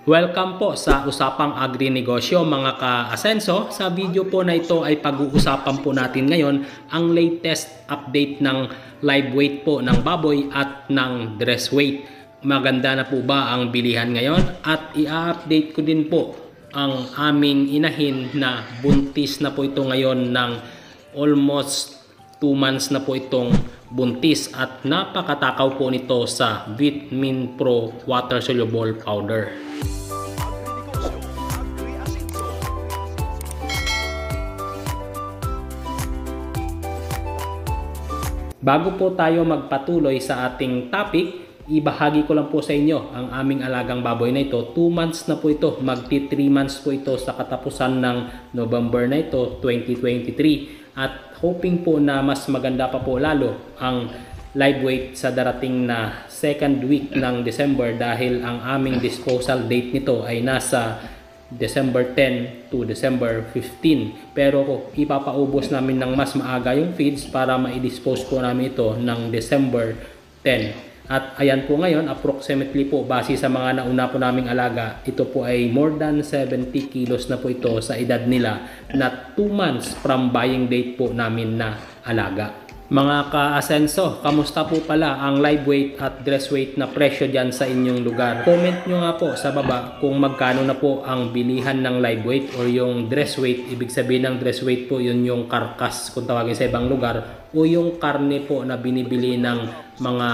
Welcome po sa Usapang Agri-Negosyo mga ka-asenso. Sa video po na ito ay pag-uusapan po natin ngayon ang latest update ng live weight po ng baboy at ng dress weight. Maganda na po ba ang bilihan ngayon? At i-update ko din po ang aming inahin na buntis na po ito ngayon ng almost 2 months na po itong buntis at napakatakaw po nito sa Vitamin Pro Water Soluble Powder. Bago po tayo magpatuloy sa ating topic, ibahagi ko lang po sa inyo ang aming alagang baboy na ito. 2 months na po ito, magti 3 months po ito sa katapusan ng November na ito, 2023. At hoping po na mas maganda pa po lalo ang live weight sa darating na second week ng December dahil ang aming disposal date nito ay nasa December 10 to December 15. Pero ipapaubos namin ng mas maaga yung feeds para ma-dispose po namin ito ng December 10. At ayan po ngayon, approximately po base sa mga nauna po naming alaga, ito po ay more than 70 kilos na po ito sa edad nila na 2 months from buying date po namin na alaga. Mga ka-asenso, kamusta po pala ang live weight at dress weight na presyo dyan sa inyong lugar? Comment nyo nga po sa baba kung magkano na po ang bilihan ng live weight or yung dress weight. Ibig sabihin ng dress weight po yun yung karkas kung tawagin sa ibang lugar o yung karne po na binibili ng mga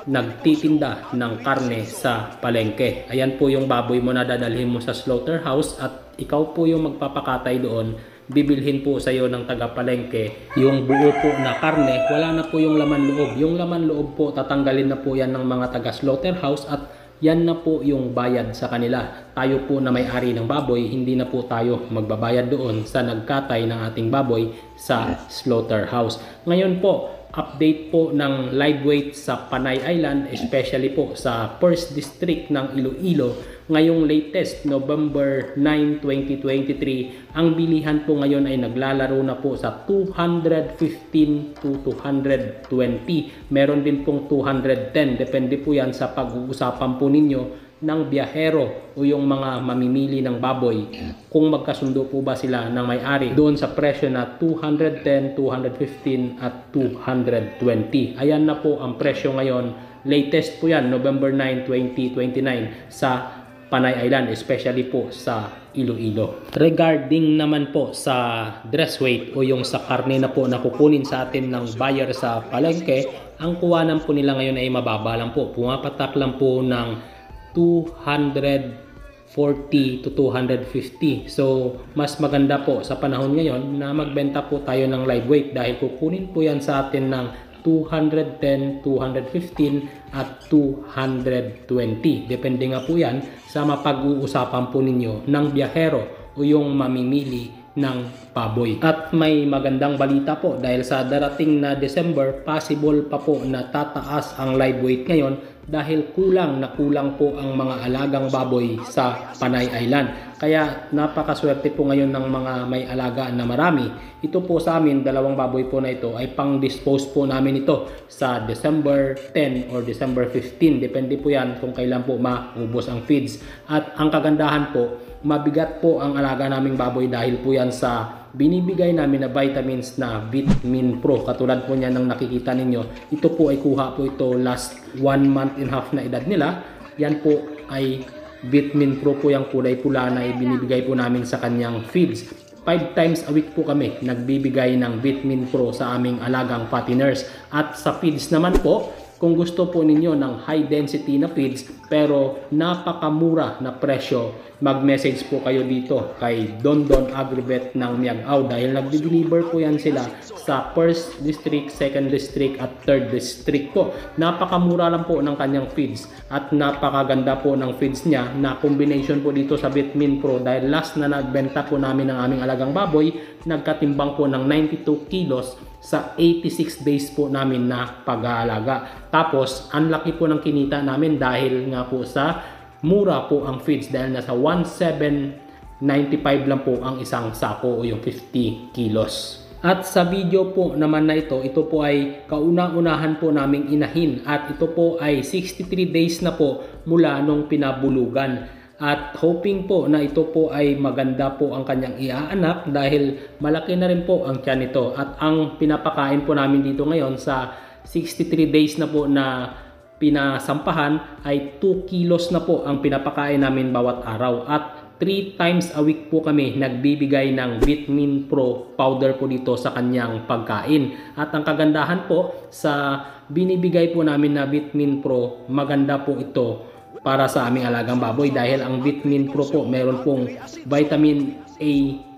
nagtitinda ng karne sa palengke. Ayan po yung baboy mo na dadalhin mo sa slaughterhouse at ikaw po yung magpapakatay doon. Bibilhin po sa iyo ng taga-palengke yung buo po na karne, wala na po yung laman loob. Yung laman loob po, tatanggalin na po yan ng mga taga-slaughterhouse at yan na po yung bayad sa kanila. Tayo po na may-ari ng baboy, hindi na po tayo magbabayad doon sa nagkatay ng ating baboy sa slaughterhouse. Ngayon po, update po ng live weight sa Panay Island, especially po sa 1st District ng Iloilo. Ngayong latest, November 9, 2023, ang bilihan po ngayon ay naglalaro na po sa 215 to 220. Meron din pong 210. Depende po yan sa pag-uusapan po ninyo ng biyahero o yung mga mamimili ng baboy. Kung magkasundo po ba sila ng may-ari doon sa presyo na 210, 215 at 220. Ayan na po ang presyo ngayon. Latest po yan, November 9, 2029 sa Panay Island, especially po sa Iloilo. Regarding naman po sa dress weight o yung sa karne na po na kukunin sa atin ng buyer sa palengke, ang kuwanan po nila ngayon ay mababa lang po. Pumapatak lang po ng 240 to 250. So, mas maganda po sa panahon ngayon na magbenta po tayo ng live weight dahil kukunin po yan sa atin ng 210, 215 at 220. Depende nga po yan sa mapag-uusapan po ninyo ng biyahero o yung mamimili ng baboy. At may magandang balita po dahil sa darating na December, possible pa po na tataas ang live weight ngayon dahil kulang po ang mga alagang baboy sa Panay Island. Kaya napakaswerte po ngayon ng mga may alaga na marami. Ito po sa amin, 2 baboy po na ito ay pang-dispose po namin ito sa December 10 or December 15. Depende po yan kung kailan po maubos ang feeds. At ang kagandahan po, mabigat po ang alaga naming baboy dahil po yan sa binibigay namin na vitamins na Vitamin Pro. Katulad po niya ng nakikita ninyo, ito po ay kuha po ito last 1 month and a half na edad nila. Yan po ay Vitamin Pro po yung kulay pula na ibinibigay po namin sa kanyang feeds. 5 times a week po kami nagbibigay ng Vitamin Pro sa aming alagang fatteners. At sa feeds naman po, kung gusto po ninyo ng high density na feeds pero napakamura na presyo, mag-message po kayo dito kay Don Agrivet ng Miagao dahil nagde-deliver po yan sila sa 1st District, 2nd District at 3rd District po. Napakamura lang po ng kanyang feeds at napakaganda po ng feeds niya na combination po dito sa Vitamin Pro dahil last na nagbenta po namin ng aming alagang baboy, nagkatimbang po ng 92 kilos sa 86 days po namin na pag-aalaga. Tapos, ang laki po ng kinita namin dahil nga po sa mura po ang feeds dahil nasa 1,795 lang po ang isang sako o yung 50 kilos. At sa video po naman na ito po ay kauna-unahan po naming inahin at ito po ay 63 days na po mula nung pinabulugan. At hoping po na ito po ay maganda po ang kanyang iaanak dahil malaki na rin po ang tiyan nito. At ang pinapakain po namin dito ngayon sa 63 days na po na pinasampahan ay 2 kilos na po ang pinapakain namin bawat araw. At 3 times a week po kami nagbibigay ng Vitamin Pro powder po dito sa kanyang pagkain. At ang kagandahan po sa binibigay po namin na Vitamin Pro, maganda po ito para sa aming alagang baboy dahil ang Vitamin Pro po meron pong vitamin A,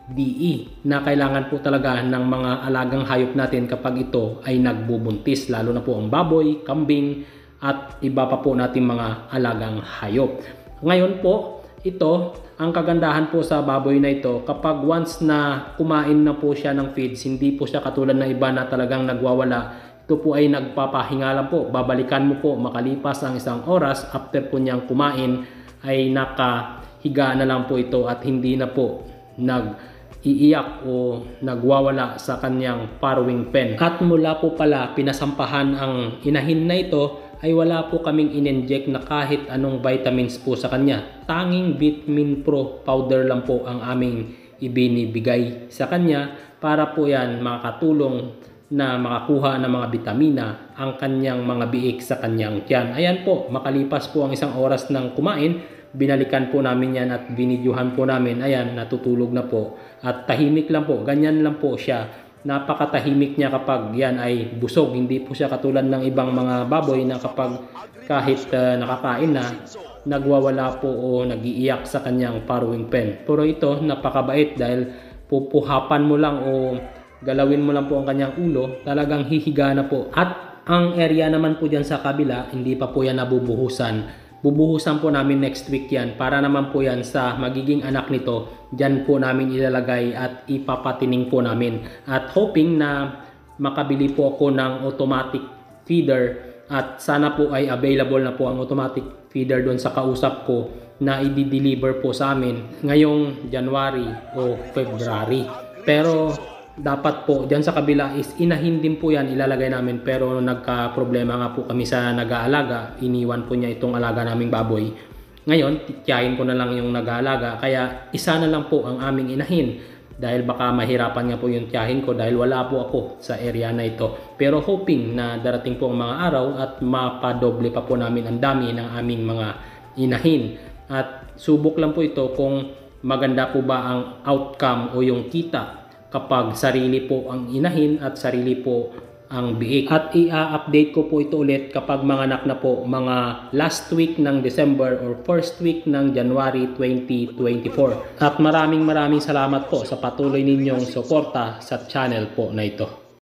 D, E na kailangan po talaga ng mga alagang hayop natin kapag ito ay nagbubuntis, lalo na po ang baboy, kambing at iba pa po nating mga alagang hayop. Ngayon po, ito, ang kagandahan po sa baboy na ito, kapag once na kumain na po siya ng feeds, hindi po siya katulad ng iba na talagang nagwawala. Ito po ay nagpapahinga lang po. Babalikan mo po makalipas ang 1 oras after po niyang kumain ay nakahiga na lang po ito at hindi na po nag-iiyak o nagwawala sa kanyang farrowing pen. At mula po pala pinasampahan ang inahin na ito ay wala po kaming in-inject na kahit anong vitamins po sa kanya. Tanging Vitamin Pro powder lang po ang aming ibinibigay sa kanya para po yan makakatulong na makakuha ng mga bitamina ang kanyang mga biik sa kanyang tiyan. Ayan po, makalipas po ang 1 oras ng kumain, binalikan po namin yan at binidyuhan po namin. Ayan, natutulog na po at tahimik lang po, ganyan lang po siya. Napakatahimik niya kapag yan ay busog. Hindi po siya katulad ng ibang mga baboy na kapag kahit nakakain na, nagwawala po o nagiiyak sa kanyang farrowing pen. Pero ito, napakabait dahil pupuhapan mo lang o galawin mo lang po ang kanyang ulo, talagang hihiga na po. At ang area naman po dyan sa kabila, hindi pa po yan nabubuhusan. Bubuhusan po namin next week yan para naman po yan sa magiging anak nito. Dyan po namin ilalagay at ipapatining po namin. At hoping na makabili po ako ng automatic feeder at sana po ay available na po ang automatic feeder doon sa kausap ko na i-deliver po sa amin ngayong January o February. Pero dapat po dyan sa kabila is inahin din po yan ilalagay namin, pero nagka-problema nga po kami sa nag-aalaga, iniwan po niya itong alaga naming baboy. Ngayon, tiyahin ko na lang yung nag-aalaga, kaya isa na lang po ang aming inahin dahil baka mahirapan nga po yung tiyahin ko dahil wala po ako sa area na ito. Pero hoping na darating po ang mga araw at mapadoble pa po namin ang dami ng aming mga inahin. At subok lang po ito kung maganda po ba ang outcome o yung kita kapag sarili po ang inahin at sarili po ang biik. At i-update ko po ito ulit kapag manganak na po, mga last week ng December or first week ng January 2024. At maraming salamat po sa patuloy ninyong suporta sa channel po na ito.